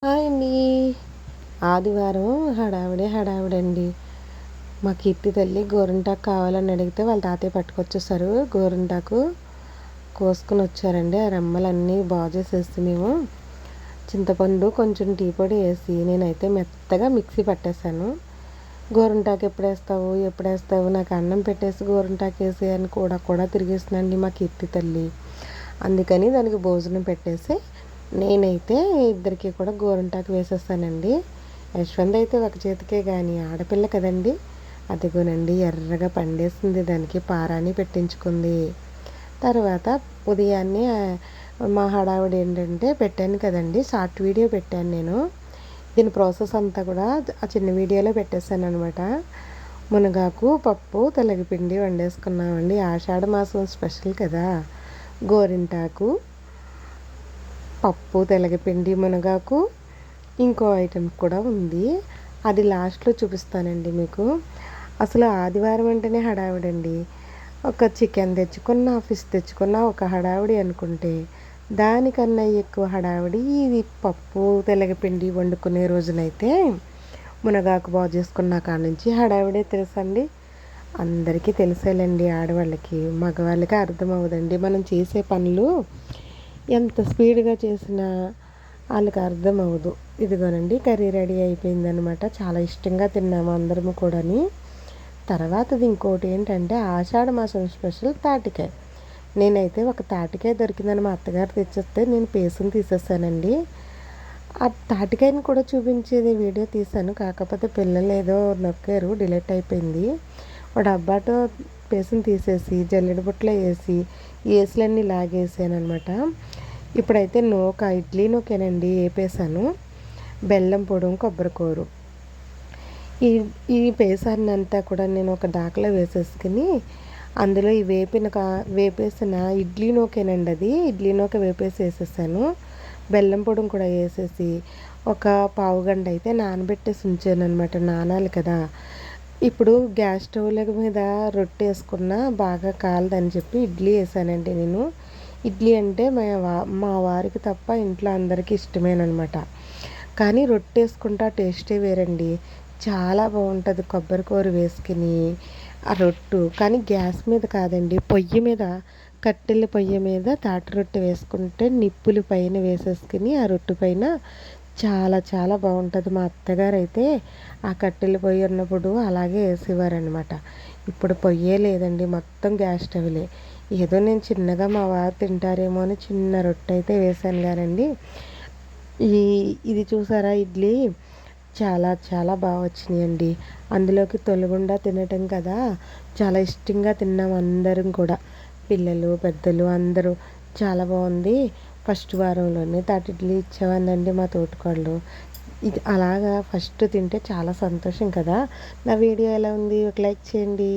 Hi అండి. ఆదివారం హడావిడండి. మా కీర్తి తల్లి గోరింటాకు కావాలని అడిగితే వాళ్ళ తాతయ్య పట్టుకొచ్చేసారు. గోరింటాకు కోసుకుని వచ్చారండి. ఆ రెమ్మలన్నీ బాగు చేసేసి మేము చింతపండు కొంచెం టీ పొడి వేసి నేనైతే మెత్తగా మిక్సీ పట్టేశాను. గోరింటాకు ఎప్పుడు వేస్తావు నాకు అన్నం పెట్టేసి గోరింటాకు వేసి అని కూడా తిరిగేస్తుందండి మా కీర్తి తల్లి. అందుకని దానికి భోజనం పెట్టేసి నేనైతే ఇద్దరికి కూడా గోరింటాకు వేసేస్తానండి. యశ్వంత్ అయితే ఒక చేతికే కానీ ఆడపిల్ల కదండి. అదిగోనండి ఎర్రగా పండేసింది, దానికి పారాని పెట్టించుకుంది. తర్వాత ఉదయాన్నే మా హడావిడి ఏంటంటే పెట్టాను కదండి, షార్ట్ వీడియో పెట్టాను నేను. దీని ప్రాసెస్ అంతా కూడా ఆ చిన్న వీడియోలో పెట్టేశాను అనమాట. మునగాకు పప్పు తెల్లగపిండి వండేసుకున్నామండి. ఆషాఢ మాసం స్పెషల్ కదా, గోరింటాకు పప్పు తెల్లగపిండి మునగాకు ఇంకో ఐటెం కూడా ఉంది, అది లాస్ట్లో చూపిస్తానండి మీకు. అసలు ఆదివారం అంటేనే హడావిడండి. ఒక చికెన్ తెచ్చుకున్నా ఫిష్ తెచ్చుకున్నా ఒక హడావిడి అనుకుంటే దానికన్నా ఎక్కువ హడావిడి ఇది పప్పు తెల్లగపిండి వండుకునే రోజునైతే మునగాకు బాగు చేసుకున్న కాడ నుంచి హడావిడే తెలుసండి. అందరికీ తెలిసేలండి, ఆడవాళ్ళకి మగవాళ్ళకి అర్థమవుదండి. మనం చేసే పనులు ఎంత స్పీడ్గా చేసినా వాళ్ళకి అర్థం అవ్వదు. ఇదిగోనండి కర్రీ రెడీ అయిపోయిందనమాట. చాలా ఇష్టంగా తిన్నాము అందరము కూడాని. తర్వాతది ఇంకోటి ఏంటంటే ఆషాఢ మాసం స్పెషల్ తాటికాయ. నేనైతే ఒక తాటికాయ దొరికిందని మా అత్తగారు తెచ్చేస్తే నేను పేసుని తీసేసానండి. ఆ తాటికాయని కూడా చూపించేది వీడియో తీశాను, కాకపోతే పిల్లలు ఏదో నొక్కారు, డిలీట్ అయిపోయింది. ఒక డబ్బాతో పేసుని తీసేసి జల్లెడ బుట్టలో వేసి ఏసులన్నీ లాగేసాను అనమాట. ఇప్పుడైతే ఇడ్లీ నూకేనండి వేపేసాను, బెల్లం పొడి కొబ్బరికూరు ఈ పేసాన్ని అంతా కూడా నేను ఒక దాకలో వేసేసుకుని అందులో ఈ వేపేసిన ఇడ్లీ నూకేనండి, అది ఇడ్లీ నూక వేపేసి వేసేసాను. బెల్లం పొడి కూడా వేసేసి ఒక పావు గంట అయితే నానబెట్టేసి ఉంచాను అనమాట. నానాలి కదా. ఇప్పుడు గ్యాస్ స్టవ్ల మీద రొట్టె వేసుకున్నా బాగా కాలదని చెప్పి ఇడ్లీ వేసానండి నేను. ఇడ్లీ అంటే మా వారికి తప్ప ఇంట్లో అందరికీ ఇష్టమేనమాట. కానీ రొట్టె వేసుకుంటే టేస్టే వేరండి, చాలా బాగుంటుంది కొబ్బరికూర వేసుకుని ఆ రొట్టు. కానీ గ్యాస్ మీద కాదండి, పొయ్యి మీద, కట్టెల పొయ్యి మీద తాటి రొట్టె వేసుకుంటే నిప్పులు పైన వేసేసుకుని ఆ రొట్టు పైన చాలా చాలా బాగుంటుంది. మా అత్తగారు అయితే ఆ కట్టెల పొయ్యి ఉన్నప్పుడు అలాగే వేసేవారనమాట. ఇప్పుడు పొయ్యే లేదండి, మొత్తం గ్యాస్ స్టవ్లే. ఏదో నేను చిన్నగా మా వారు తింటారేమో అని చిన్న రొట్టె అయితే వేసాను కానండి. ఇది చూసారా ఇడ్లీ చాలా చాలా బాగా వచ్చినాయండి. అందులోకి తొలగుండా తినటం కదా, చాలా ఇష్టంగా తిన్నాం అందరం కూడా, పిల్లలు పెద్దలు అందరూ. చాలా బాగుంది. ఫస్ట్ వారంలోనే తాటి ఇడ్లీ ఇచ్చేవాళ్ళండి మా తోటికోళ్ళు. ఇది అలాగా ఫస్ట్ తింటే చాలా సంతోషం కదా. నా వీడియో ఎలా ఉంది, ఒక లైక్ చేయండి.